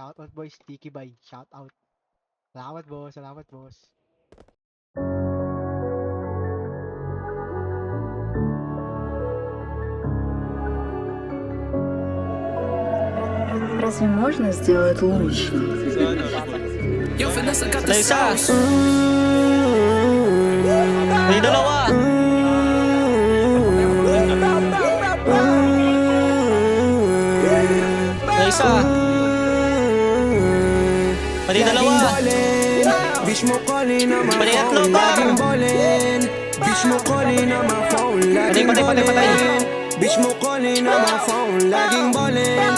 Shout out boys, Tiki Bay. Shout out. Salamat boss, salamat boss. Разве можно сделать лучше? Isa. May dalawa. May isa. Pati dalawa. Pati tatlo pa. Patay. Bitch mo calling on my phone, laging ballin.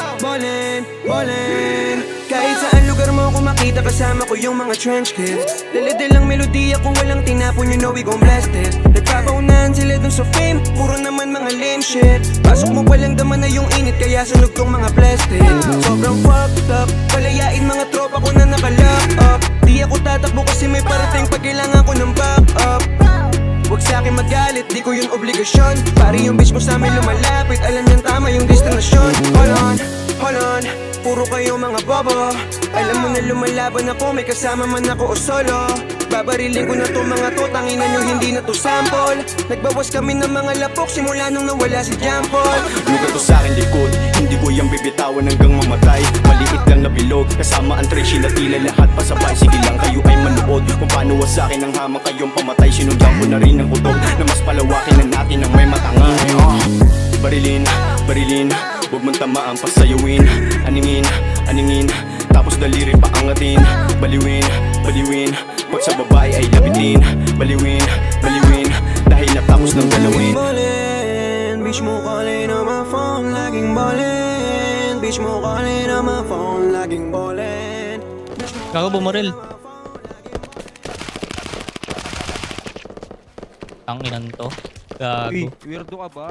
Kahit saan lugar mo ako makita, kasama ko yung mga trench kids. Dalid lang melodiya kung walang tinapon, you know we gon' blast it. Nagpapaunahan sila dun sa fame, puro naman mga lame shit. Pasok mo palang daman na yung init, kaya sunog tong mga plastic. Sobrang fucked up, palayain mga tropa ko na naka-lock up. Di ako tatakbo kasi may parating pag kailangan ko ng backup. Huwag sa'kin magalit, di ko yun obligasyon. Pari yung bitch mo sa'min lumalapit, alam niyang tama yung destinasyon. Hold on, puro kayo mga bobo. Alam mo na lumalaban ako, may kasama man ako o solo. Babarilin ko na to mga to, tanginan nyo hindi na to sample. Nagbawas kami ng mga lapok, simula nung nawala si John Paul. Lugar to sa'kin likod, hindi ko yung bibitawan hanggang mamatay. Maliit lang na bilog, kasama ang treshi na tila lahat pasabay. Sige lang kayo ay manood, kung paano wasakin ang hamang kayong pamatay. Sinundan ko na rin ang utok, na mas palawakin na natin ang may matangay. Barilin, huwag mong tamaan pasayawin. Aningin, tapos daliri pa angatin. Baliwin, pag sa babae ay lapitin. Baliwin, dahil natapos ng galawin. Bitch mo calling on my phone, laging ballin. Bitch mo calling on my phone, laging ballin. Gago bumaril. Tanginan to. Gago. Weirdo ka ba?